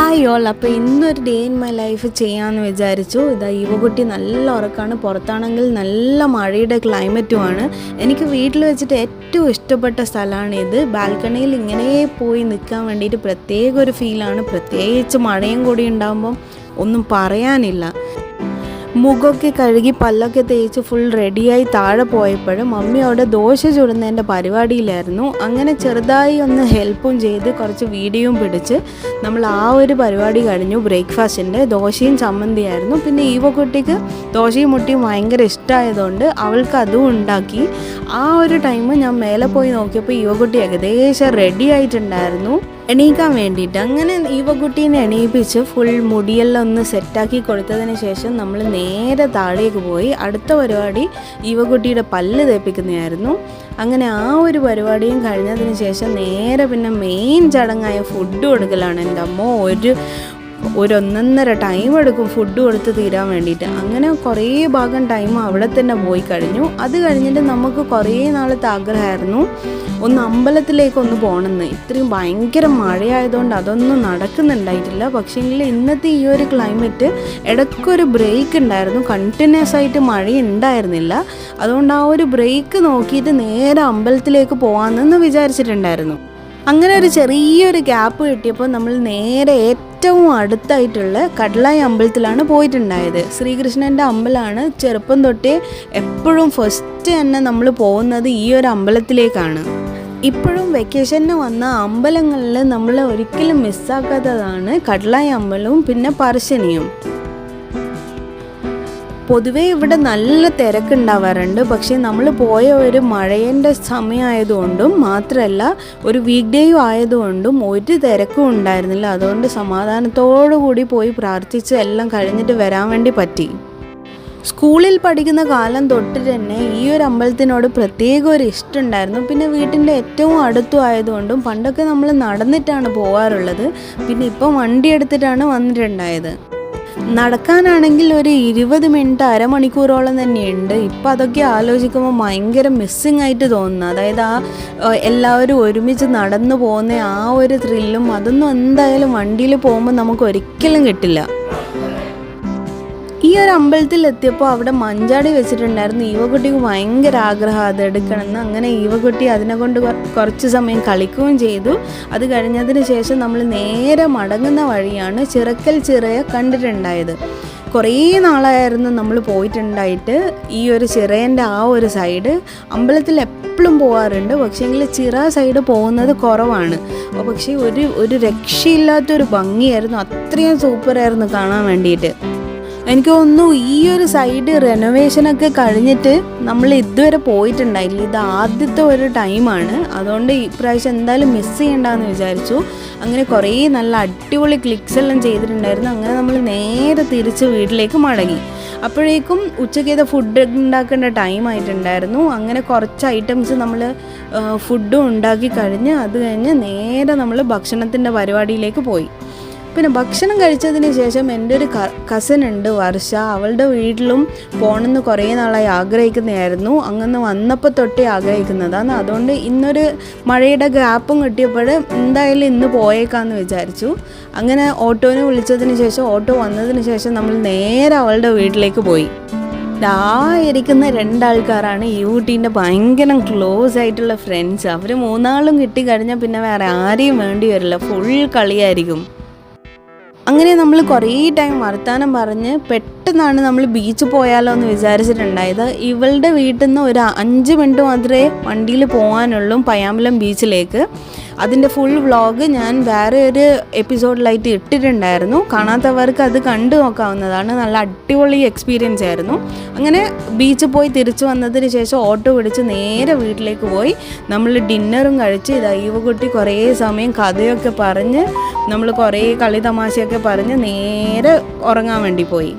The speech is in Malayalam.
Hi all. അപ്പോൾ ഇന്നൊരു ഡേ ഇൻ മൈ ലൈഫ് ചെയ്യാമെന്ന് വിചാരിച്ചു. ഇതാ യുവകുട്ടി നല്ല ഉറക്കമാണ്, പുറത്താണെങ്കിൽ നല്ല മഴയുടെ ക്ലൈമറ്റുമാണ്. എനിക്ക് വീട്ടിൽ വെച്ചിട്ട് ഏറ്റവും ഇഷ്ടപ്പെട്ട സ്ഥലമാണിത്. ബാൽക്കണിയിൽ ഇങ്ങനെ പോയി നിൽക്കാൻ വേണ്ടിയിട്ട് പ്രത്യേക ഒരു ഫീലാണ്. പ്രത്യേകിച്ച് മഴയും കൂടി ഉണ്ടാകുമ്പം ഒന്നും പറയാനില്ല. മുഖമൊക്കെ കഴുകി പല്ലൊക്കെ തേച്ച് ഫുൾ റെഡിയായി താഴെ പോയപ്പോഴും മമ്മി അവിടെ ദോശ ചുടുന്നതിൻ്റെ പരിപാടിയിലായിരുന്നു. അങ്ങനെ ചെറുതായി ഒന്ന് ഹെൽപ്പും ചെയ്ത് കുറച്ച് വീഡിയോയും പിടിച്ച് നമ്മൾ ആ ഒരു പരിപാടി കഴിഞ്ഞു. ബ്രേക്ക്ഫാസ്റ്റിൻ്റെ ദോശയും ചമ്മന്തിയായിരുന്നു. പിന്നെ ഈവക്കുട്ടിക്ക് ദോശയും മുട്ടിയും ഭയങ്കര ഇഷ്ടമായതുകൊണ്ട് അവൾക്ക് അതും ഉണ്ടാക്കി. ആ ഒരു ടൈം ഞാൻ മേലെ പോയി നോക്കിയപ്പോൾ ഈവക്കുട്ടി ഏകദേശം റെഡി ആയിട്ടുണ്ടായിരുന്നു എണീക്കാൻ വേണ്ടിയിട്ട്. അങ്ങനെ ഈവക്കുട്ടീനെ എണീപ്പിച്ച് ഫുൾ മുടിയെല്ലാം ഒന്ന് സെറ്റാക്കി കൊടുത്തതിന് ശേഷം നമ്മൾ നേരെ താഴേക്ക് പോയി. അടുത്ത പരിപാടി ഈവക്കുട്ടിയുടെ പല്ല് തേപ്പിക്കുന്നതായിരുന്നു. അങ്ങനെ ആ ഒരു പരിപാടിയും കഴിഞ്ഞതിന് ശേഷം നേരെ പിന്നെ മെയിൻ ചടങ്ങായ ഫുഡ് കൊടുക്കലാണ്. എൻ്റെ അമ്മ ഒരു 1.5 ടൈം എടുക്കും ഫുഡ് കൊടുത്ത് തീരാൻ വേണ്ടിയിട്ട്. അങ്ങനെ കുറേ ഭാഗം ടൈം അവിടെ തന്നെ പോയി കഴിഞ്ഞു. അത് കഴിഞ്ഞിട്ട് നമുക്ക് കുറേ നാളത്തെ ആഗ്രഹമായിരുന്നു ഒന്ന് അമ്പലത്തിലേക്കൊന്ന് പോകണമെന്ന്. ഇത്രയും ഭയങ്കര മഴയായതുകൊണ്ട് അതൊന്നും നടക്കുന്നുണ്ടായിട്ടില്ല. പക്ഷേങ്കിൽ ഇന്നത്തെ ഈ ഒരു ക്ലൈമറ്റ് ഇടയ്ക്കൊരു ബ്രേക്ക് ഉണ്ടായിരുന്നു. കണ്ടിന്യൂസ് ആയിട്ട് മഴ ഉണ്ടായിരുന്നില്ല. അതുകൊണ്ട് ആ ഒരു ബ്രേക്ക് നോക്കിയിട്ട് നേരെ അമ്പലത്തിലേക്ക് പോകാമെന്ന് വിചാരിച്ചിട്ടുണ്ടായിരുന്നു. അങ്ങനെ ഒരു ചെറിയൊരു ഗ്യാപ്പ് കിട്ടിയപ്പോൾ നമ്മൾ നേരെ ഏറ്റവും അടുത്തായിട്ടുള്ള കടലായി അമ്പലത്തിലാണ് പോയിട്ടുണ്ടായത്. ശ്രീകൃഷ്ണൻ്റെ അമ്പലമാണ്. ചെറുപ്പം തൊട്ടേ എപ്പോഴും ഫസ്റ്റ് തന്നെ നമ്മൾ പോകുന്നത് ഈ ഒരു അമ്പലത്തിലേക്കാണ്. ഇപ്പോഴും വെക്കേഷന് വന്ന അമ്പലങ്ങളിൽ നമ്മൾ ഒരിക്കലും മിസ്സാക്കാത്തതാണ് കടലായി അമ്പലവും പിന്നെ പറശ്ശിനിയും. പൊതുവേ ഇവിടെ നല്ല തിരക്കുണ്ടാവാറുണ്ട്. പക്ഷേ നമ്മൾ പോയ ഒരു മഴേൻ്റെ സമയമായതുകൊണ്ടും മാത്രമല്ല ഒരു വീക്ക് ഡേയും ആയതുകൊണ്ടും ഒരു തിരക്കും ഉണ്ടായിരുന്നില്ല. അതുകൊണ്ട് സമാധാനത്തോടു കൂടി പോയി പ്രാർത്ഥിച്ച് എല്ലാം കഴിഞ്ഞിട്ട് വരാൻ വേണ്ടി പറ്റി. സ്കൂളിൽ പഠിക്കുന്ന കാലം തൊട്ട് തന്നെ ഈ ഒരു അമ്പലത്തിനോട് പ്രത്യേക ഒരു ഇഷ്ടമുണ്ടായിരുന്നു. പിന്നെ വീട്ടിൻ്റെ ഏറ്റവും അടുത്തും ആയതുകൊണ്ടും പണ്ടൊക്കെ നമ്മൾ നടന്നിട്ടാണ് പോകാറുള്ളത്. പിന്നെ ഇപ്പോൾ വണ്ടി എടുത്തിട്ടാണ് വന്നിട്ടുണ്ടായത്. നടക്കാനാണെങ്കിൽ ഒരു 20 മിനിറ്റ് അരമണിക്കൂറോളം തന്നെയുണ്ട്. ഇപ്പം അതൊക്കെ ആലോചിക്കുമ്പോൾ ഭയങ്കര മിസ്സിങ് ആയിട്ട് തോന്നുന്നു. അതായത് എല്ലാവരും ഒരുമിച്ച് നടന്നു പോകുന്ന ആ ഒരു ത്രില്ലും അതൊന്നും എന്തായാലും വണ്ടിയിൽ പോകുമ്പോൾ നമുക്ക് ഒരിക്കലും കിട്ടില്ല. ഈ ഒരു അമ്പലത്തിൽ എത്തിയപ്പോൾ അവിടെ മഞ്ചാടി വെച്ചിട്ടുണ്ടായിരുന്നു. ഈവക്കുട്ടിക്ക് ഭയങ്കര ആഗ്രഹം അത് എടുക്കണമെന്ന്. അങ്ങനെ ഈവക്കുട്ടി അതിനെ കൊണ്ട് കുറച്ച് സമയം കളിക്കുകയും ചെയ്തു. അത് കഴിഞ്ഞതിന് ശേഷം നമ്മൾ നേരെ മടങ്ങുന്ന വഴിയാണ് ചിറക്കൽ ചിറയെ കണ്ടിട്ടുണ്ടായത്. കുറേ നാളായിരുന്നു നമ്മൾ പോയിട്ടുണ്ടായിട്ട്. ഈ ഒരു ചിറേൻ്റെ ആ ഒരു സൈഡ് അമ്പലത്തിൽ എപ്പോഴും പോകാറുണ്ട്. പക്ഷേങ്കിൽ ചിറ സൈഡ് പോകുന്നത് കുറവാണ്. പക്ഷേ ഒരു രക്ഷയില്ലാത്തൊരു ഭംഗിയായിരുന്നു. അത്രയും സൂപ്പറായിരുന്നു കാണാൻ വേണ്ടിയിട്ട്. എനിക്ക് തോന്നുന്നു ഈ ഒരു സൈഡ് റെനോവേഷനൊക്കെ കഴിഞ്ഞിട്ട് നമ്മൾ ഇതുവരെ പോയിട്ടുണ്ടായില്ല. ഇത് ആദ്യത്തെ ഒരു ടൈമാണ്. അതുകൊണ്ട് ഇപ്രാവശ്യം എന്തായാലും മിസ് ചെയ്യണ്ടെന്ന് വിചാരിച്ചു. അങ്ങനെ കുറേ നല്ല അടിപൊളി ക്ലിക്സ് എല്ലാം ചെയ്തിട്ടുണ്ടായിരുന്നു. അങ്ങനെ നമ്മൾ നേരെ തിരിച്ച് വീട്ടിലേക്ക് മടങ്ങി. അപ്പോഴേക്കും ഉച്ചയ്ക്കത്തെ ഫുഡ് ഉണ്ടാക്കേണ്ട ടൈം ആയിട്ടുണ്ടായിരുന്നു. അങ്ങനെ കുറച്ച് ഐറ്റംസ് നമ്മൾ ഫുഡും ഉണ്ടാക്കി കഴിഞ്ഞ് അത് കഴിഞ്ഞ് നേരെ നമ്മൾ ഭക്ഷണത്തിൻ്റെ പരിപാടിയിലേക്ക് പോയി. പിന്നെ ഭക്ഷണം കഴിച്ചതിന് ശേഷം എൻ്റെ ഒരു കസിൻ ഉണ്ട് വർഷ. അവളുടെ വീട്ടിലും പോകണമെന്ന് കുറേ നാളായി ആഗ്രഹിക്കുന്നതായിരുന്നു. അങ്ങനെ വന്നപ്പോൾ തൊട്ടേ ആഗ്രഹിക്കുന്നതാണ്. അതുകൊണ്ട് ഇന്നൊരു മഴയുടെ ഗ്യാപ്പും കിട്ടിയപ്പോൾ എന്തായാലും ഇന്ന് പോയേക്കാമെന്ന് വിചാരിച്ചു. അങ്ങനെ ഓട്ടോനെ വിളിച്ചതിന് ശേഷം ഓട്ടോ വന്നതിന് ശേഷം നമ്മൾ നേരെ അവളുടെ വീട്ടിലേക്ക് പോയി. ഇരിക്കുന്ന 2 ആൾക്കാരാണ് ഈ ഊട്ടീൻ്റെ ഭയങ്കര ക്ലോസ് ആയിട്ടുള്ള ഫ്രണ്ട്സ്. അവർ 3 ആളും കിട്ടിക്കഴിഞ്ഞാൽ പിന്നെ വേറെ ആരെയും വേണ്ടി വരില്ല. ഫുൾ കളിയായിരിക്കും. അങ്ങനെ നമ്മൾ കുറേ ടൈം വർത്താനം പറഞ്ഞ് പെട്ടെന്നാണ് നമ്മൾ ബീച്ചിൽ പോയാലോ എന്ന് വിചാരിച്ചിട്ടുണ്ടായത്. ഇവളുടെ വീട്ടിൽ നിന്ന് ഒരു 5 മിനിറ്റ് മാത്രമേ വണ്ടിയിൽ പോകാനുള്ളൂ പയ്യാമ്പലം ബീച്ചിലേക്ക്. അതിൻ്റെ ഫുൾ വ്ളോഗ് ഞാൻ വേറെ ഒരു എപ്പിസോഡിലായിട്ട് ഇട്ടിട്ടുണ്ടായിരുന്നു. കാണാത്തവർക്ക് അത് കണ്ടു നോക്കാവുന്നതാണ്. നല്ല അടിപൊളി എക്സ്പീരിയൻസ് ആയിരുന്നു. അങ്ങനെ ബീച്ചിൽ പോയി തിരിച്ചു വന്നതിന് ശേഷം ഓട്ടോ പിടിച്ച് നേരെ വീട്ടിലേക്ക് പോയി. നമ്മൾ ഡിന്നറും കഴിച്ച് ഈവക്കുട്ടി കുറേ സമയം കഥയൊക്കെ പറഞ്ഞ് നമ്മൾ കുറേ കളി തമാശയൊക്കെ പറഞ്ഞ് നേരെ ഉറങ്ങാൻ വേണ്ടി പോയി.